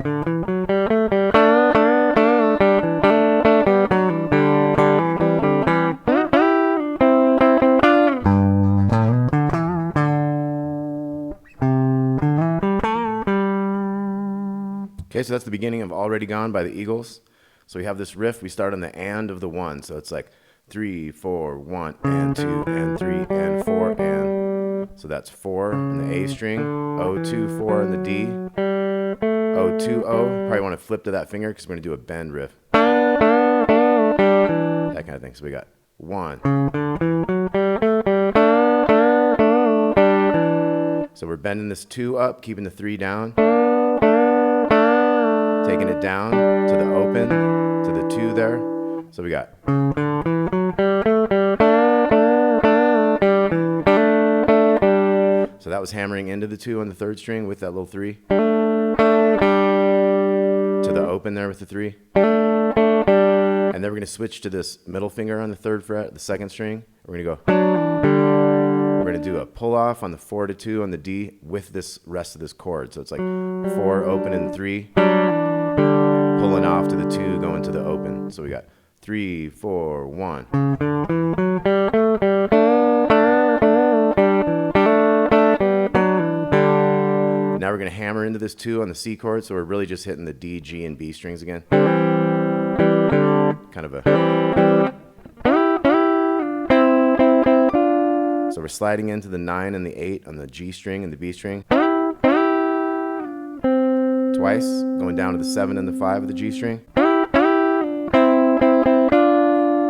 Okay, so that's the beginning of Already Gone by the Eagles. So we have this riff, we start on the and of the one. So it's like 3, 4, 1, and 2, and 3, and 4, and. So that's 4 on the A string, O, 2, 4 on the D, O, 2, O. Probably want to flip to that finger because we're going to do a bend riff. That kind of thing. So we got 1. So we're bending this 2 up, keeping the 3 down. Taking it down to the open, to the 2 there. So we got. So that was hammering into the 2 on the 3rd string with that little 3. To the open there with the 3. And then we're going to switch to this middle finger on the 3rd fret, the 2nd string. We're going to go. We're going to do a pull off on the 4 to 2 on the D with this rest of this chord. So it's like 4 open and 3. Pulling off to the 2, going to the open. So we got 3, 4, 1. Now we're going to hammer into this 2 on the C chord, so we're really just hitting the D, G, and B strings again. Kind of a. So we're sliding into the 9 and the 8 on the G string and the B string. Twice, going down to the 7 and the 5 of the G string.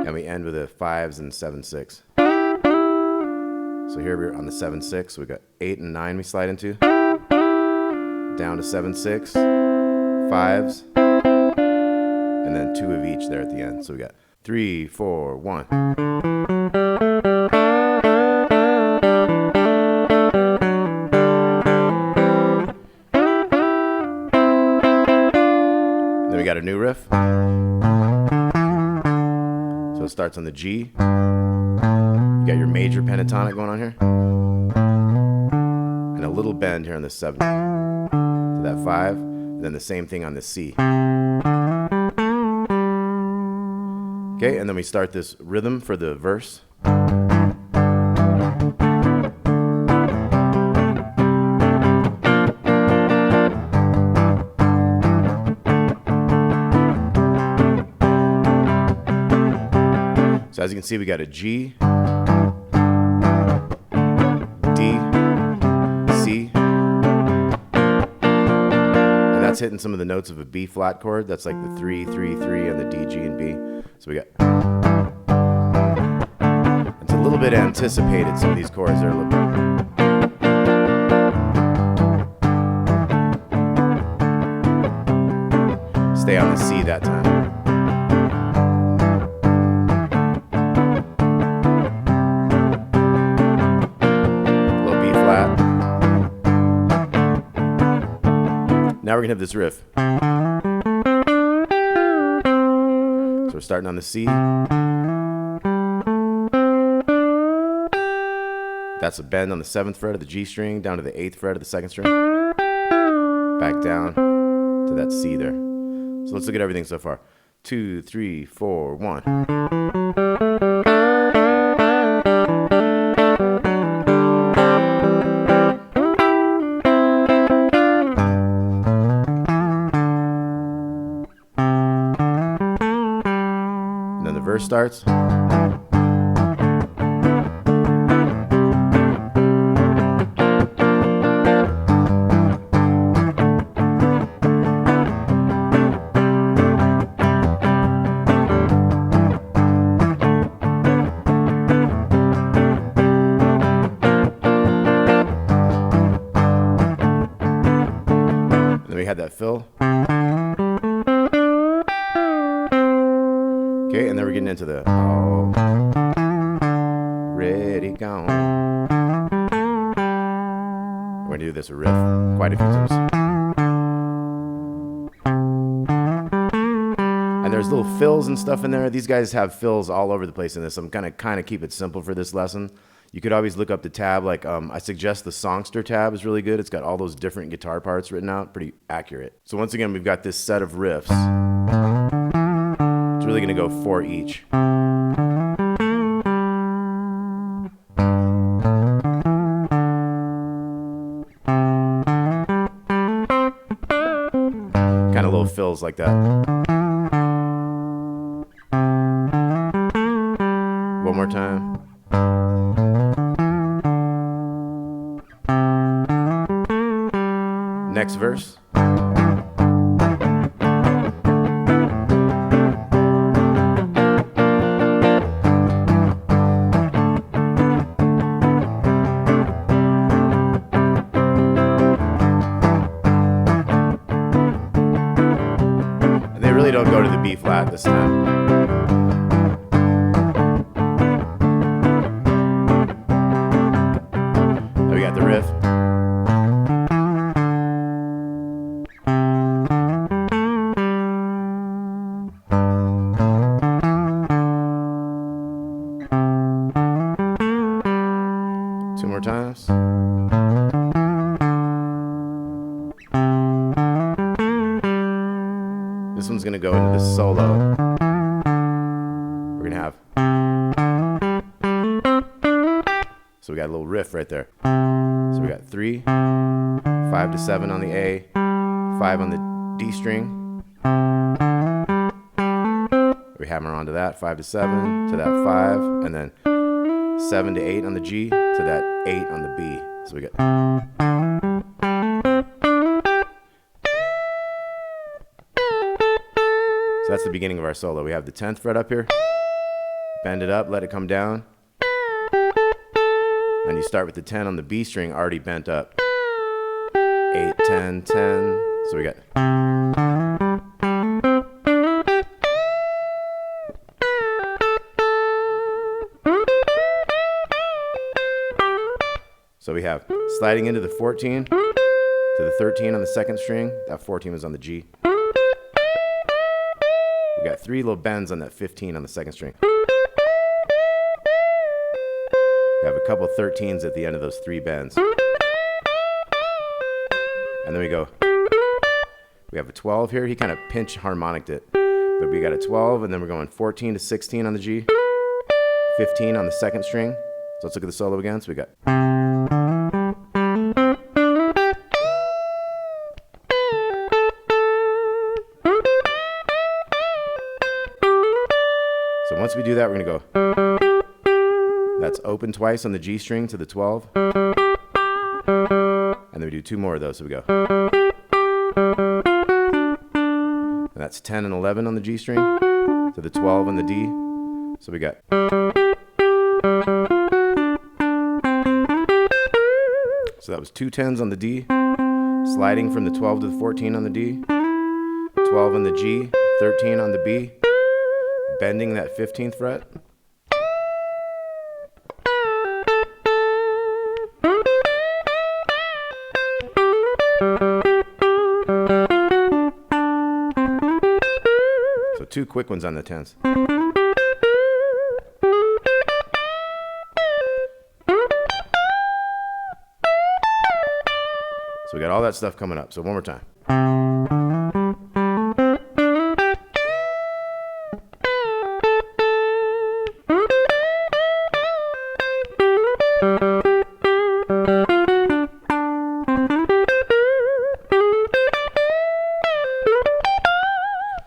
And we end with the 5s and 7, 6. So here we're on the 7, 6. So we got 8 and 9 we slide into. Down to 7, 6. 5s. And then 2 of each there at the end. So we got 3, 4, 1. We got a new riff. So it starts on the G. You got your major pentatonic going on here. And a little bend here on the 7. So that 5. And then the same thing on the C. Okay, and then we start this rhythm for the verse. So as you can see, we got a G, D, C, and that's hitting some of the notes of a B flat chord. That's like the 3, 3, 3 on the D, G, and B. So we got. It's a little bit anticipated, some of these chords. They're a little bit. Stay on the C that time. Now we're going to have this riff. So we're starting on the C. That's a bend on the 7th fret of the G string, down to the 8th fret of the 2nd string. Back down to that C there. So let's look at everything so far. 2, 3, 4, 1. Verse starts. And then we had that fill. Okay, and then we're getting into the already gone. We're going to do this riff quite a few times. And there's little fills and stuff in there. These guys have fills all over the place in this. I'm going to kind of keep it simple for this lesson. You could always look up the tab. Like I suggest the Songsterr Tab is really good. It's got all those different guitar parts written out, pretty accurate. So once again, we've got this set of riffs. It's really gonna go 4 each. Kind of little fills like that. One more time. Next verse. And they really don't go to the B flat this time. Now we got the riff. Two more times. This one's gonna go into this solo. We're gonna have. So we got a little riff right there. So we got 3, 5 to 7 on the A, 5 on the D string. We hammer onto that 5 to 7 to that 5, and then 7 to 8 on the G to that 8 on the B. So we got. So that's the beginning of our solo. We have the 10th fret up here. Bend it up, let it come down. And you start with the 10 on the B string already bent up. 8, 10, 10. So we got. So we have sliding into the 14 to the 13 on the second string. That 14 was on the G. We got 3 little bends on that 15 on the second string. We have a couple 13s at the end of those 3 bends. And then we go. We have a 12 here. He kind of pinch harmonicked it. But we got a 12, and then we're going 14 to 16 on the G. 15 on the second string. So let's look at the solo again. So we got. So once we do that, we're going to go. That's open twice on the G string to the 12. And then we do 2 more of those. So we go. And that's 10 and 11 on the G string to the 12 on the D. So we got. So that was 2 10s on the D, sliding from the 12 to the 14 on the D, 12 on the G, 13 on the B, bending that 15th fret. So 2 quick ones on the 10s. So we got all that stuff coming up. So one more time.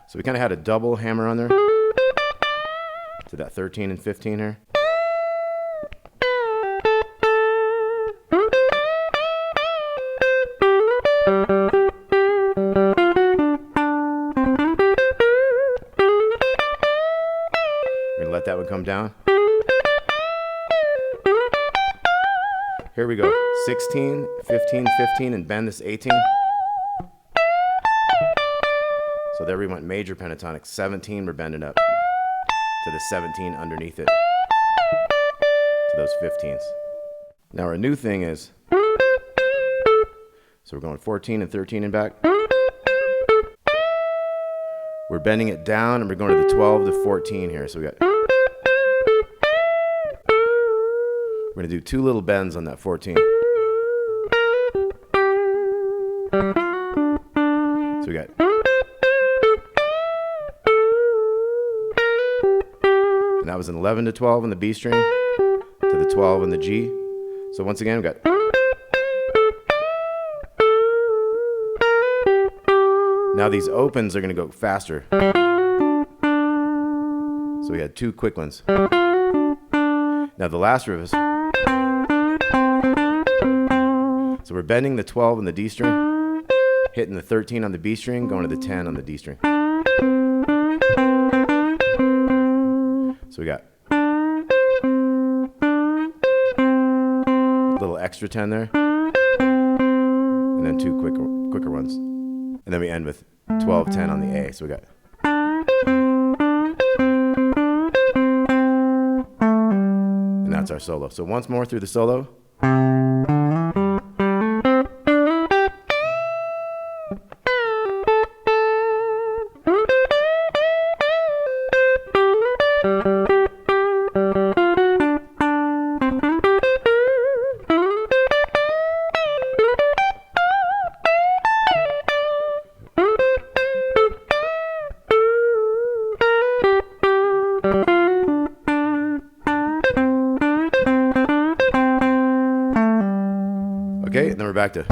So we kind of had a double hammer on there to that 13 and 15 here. Let that one come down. Here we go. 16, 15, 15, and bend this 18. So there we went major pentatonic. 17, we're bending up to the 17 underneath it, to those 15s. Now our new thing is, so we're going 14 and 13 and back. We're bending it down and we're going to the 12 to 14 here. So we got. We're We're gonna do 2 little bends on that 14. So we got. And that was an 11 to 12 on the B string to the 12 on the G. So once again, we got. Now these opens are gonna go faster. So we had 2 quick ones. Now the last riff is. So we're bending the 12 on the D string, hitting the 13 on the B string, going to the 10 on the D string. So we got a little extra 10 there, and then 2 quicker ones. And then we end with 12, 10 on the A. So we got. And that's our solo. So once more through the solo. Okay, and then we're back to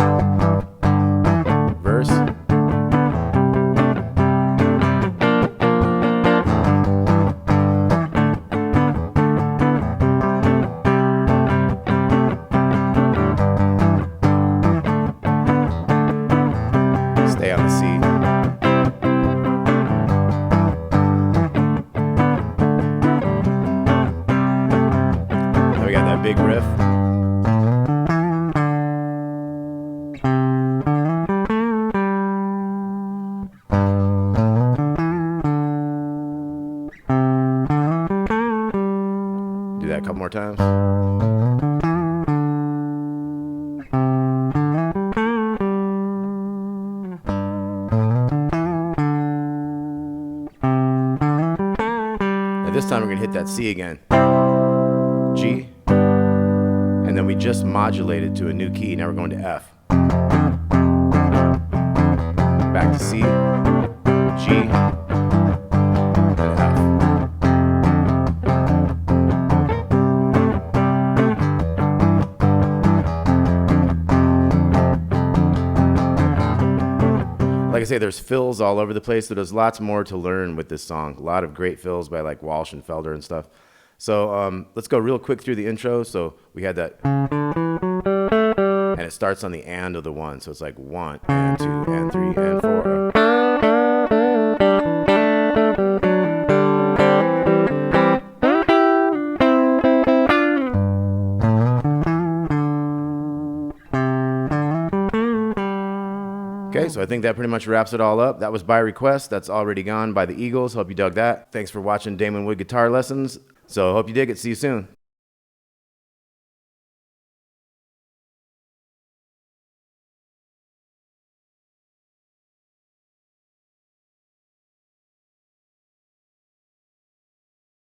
verse. Stay on the C. Then we got that big riff. Do that a couple more times. Now this time we're going to hit that C again. G. And then we just modulated to a new key. Now we're going to F. Back to C. G. And F. Like I say, there's fills all over the place, so there's lots more to learn with this song. A lot of great fills by like Walsh and Felder and stuff. So let's go real quick through the intro. So we had that, and it starts on the and of the 1. So it's like 1 and 2 and 3 and 4. Okay, so I think that pretty much wraps it all up. That was By Request. That's Already Gone by the Eagles. Hope you dug that. Thanks for watching Damon Wood Guitar Lessons. So hope you dig it. See you soon.